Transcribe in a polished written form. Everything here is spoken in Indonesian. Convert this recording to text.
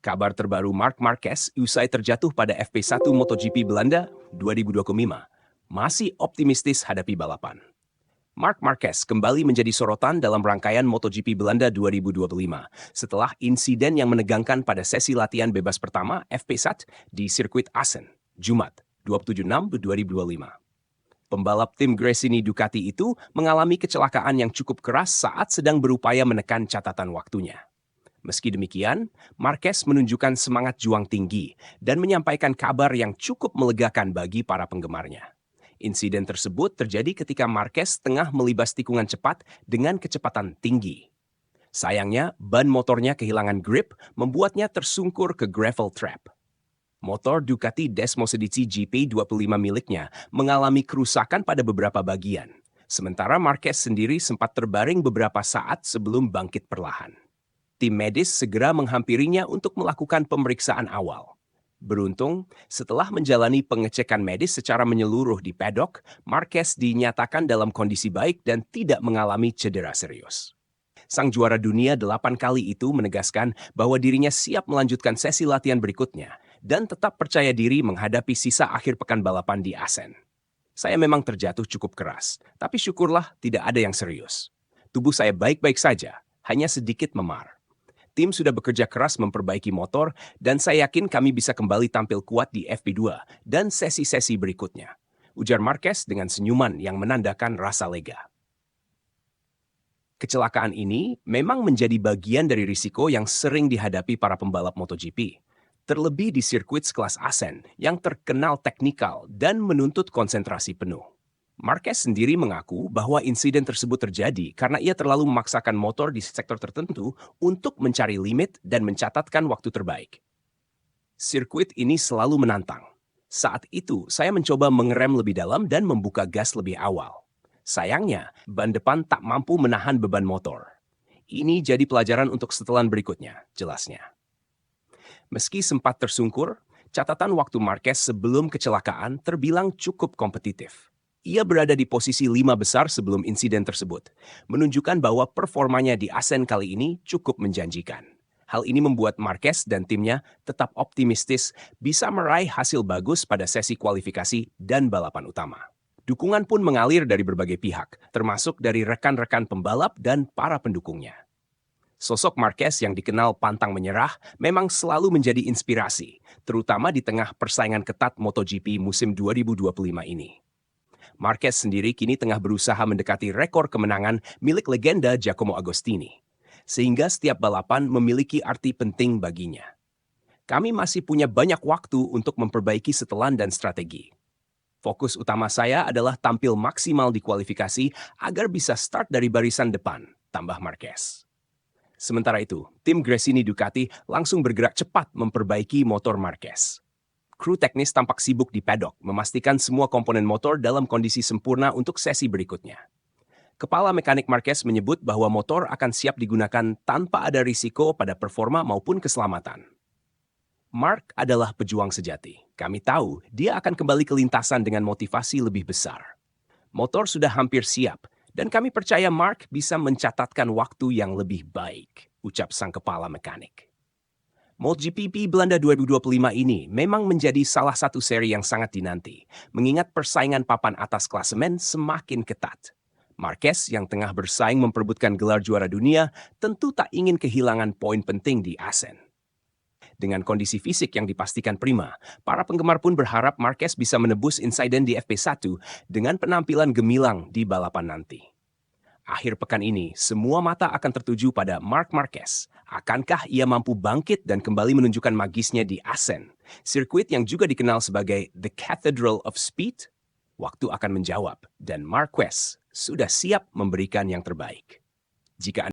Kabar terbaru Marc Marquez usai terjatuh pada FP1 MotoGP Belanda 2025 masih optimistis hadapi balapan. Marc Marquez kembali menjadi sorotan dalam rangkaian MotoGP Belanda 2025 setelah insiden yang menegangkan pada sesi latihan bebas pertama FP1 di sirkuit Assen, Jumat 27/6/2025. Pembalap tim Gresini Ducati itu mengalami kecelakaan yang cukup keras saat sedang berupaya menekan catatan waktunya. Meski demikian, Marquez menunjukkan semangat juang tinggi dan menyampaikan kabar yang cukup melegakan bagi para penggemarnya. Insiden tersebut terjadi ketika Marquez tengah melibas tikungan cepat dengan kecepatan tinggi. Sayangnya, ban motornya kehilangan grip membuatnya tersungkur ke gravel trap. Motor Ducati Desmosedici GP25 miliknya mengalami kerusakan pada beberapa bagian, sementara Marquez sendiri sempat terbaring beberapa saat sebelum bangkit perlahan. Tim medis segera menghampirinya untuk melakukan pemeriksaan awal. Beruntung, setelah menjalani pengecekan medis secara menyeluruh di paddock, Marquez dinyatakan dalam kondisi baik dan tidak mengalami cedera serius. Sang juara dunia 8 kali itu menegaskan bahwa dirinya siap melanjutkan sesi latihan berikutnya dan tetap percaya diri menghadapi sisa akhir pekan balapan di Assen. Saya memang terjatuh cukup keras, tapi syukurlah tidak ada yang serius. Tubuh saya baik-baik saja, hanya sedikit memar. Tim sudah bekerja keras memperbaiki motor dan saya yakin kami bisa kembali tampil kuat di FP2 dan sesi-sesi berikutnya, ujar Marquez dengan senyuman yang menandakan rasa lega. Kecelakaan ini memang menjadi bagian dari risiko yang sering dihadapi para pembalap MotoGP, terlebih di sirkuit sekelas Assen yang terkenal teknikal dan menuntut konsentrasi penuh. Marquez sendiri mengaku bahwa insiden tersebut terjadi karena ia terlalu memaksakan motor di sektor tertentu untuk mencari limit dan mencatatkan waktu terbaik. Sirkuit ini selalu menantang. Saat itu, saya mencoba mengerem lebih dalam dan membuka gas lebih awal. Sayangnya, ban depan tak mampu menahan beban motor. Ini jadi pelajaran untuk setelan berikutnya, jelasnya. Meski sempat tersungkur, catatan waktu Marquez sebelum kecelakaan terbilang cukup kompetitif. Ia berada di posisi 5 besar sebelum insiden tersebut, menunjukkan bahwa performanya di Assen kali ini cukup menjanjikan. Hal ini membuat Marquez dan timnya tetap optimistis bisa meraih hasil bagus pada sesi kualifikasi dan balapan utama. Dukungan pun mengalir dari berbagai pihak, termasuk dari rekan-rekan pembalap dan para pendukungnya. Sosok Marquez yang dikenal pantang menyerah memang selalu menjadi inspirasi, terutama di tengah persaingan ketat MotoGP musim 2025 ini. Marquez sendiri kini tengah berusaha mendekati rekor kemenangan milik legenda Giacomo Agostini, sehingga setiap balapan memiliki arti penting baginya. Kami masih punya banyak waktu untuk memperbaiki setelan dan strategi. Fokus utama saya adalah tampil maksimal di kualifikasi agar bisa start dari barisan depan, tambah Marquez. Sementara itu, tim Gresini Ducati langsung bergerak cepat memperbaiki motor Marquez. Kru teknis tampak sibuk di paddock, memastikan semua komponen motor dalam kondisi sempurna untuk sesi berikutnya. Kepala mekanik Marquez menyebut bahwa motor akan siap digunakan tanpa ada risiko pada performa maupun keselamatan. Marc adalah pejuang sejati. Kami tahu dia akan kembali ke lintasan dengan motivasi lebih besar. Motor sudah hampir siap, dan kami percaya Marc bisa mencatatkan waktu yang lebih baik, ucap sang kepala mekanik. MotoGP Belanda 2025 ini memang menjadi salah satu seri yang sangat dinanti, mengingat persaingan papan atas klasemen semakin ketat. Marquez yang tengah bersaing memperebutkan gelar juara dunia tentu tak ingin kehilangan poin penting di Assen. Dengan kondisi fisik yang dipastikan prima, para penggemar pun berharap Marquez bisa menebus insiden di FP1 dengan penampilan gemilang di balapan nanti. Akhir pekan ini, semua mata akan tertuju pada Marc Marquez. Akankah ia mampu bangkit dan kembali menunjukkan magisnya di Assen, sirkuit yang juga dikenal sebagai The Cathedral of Speed? Waktu akan menjawab, dan Marquez sudah siap memberikan yang terbaik. Jika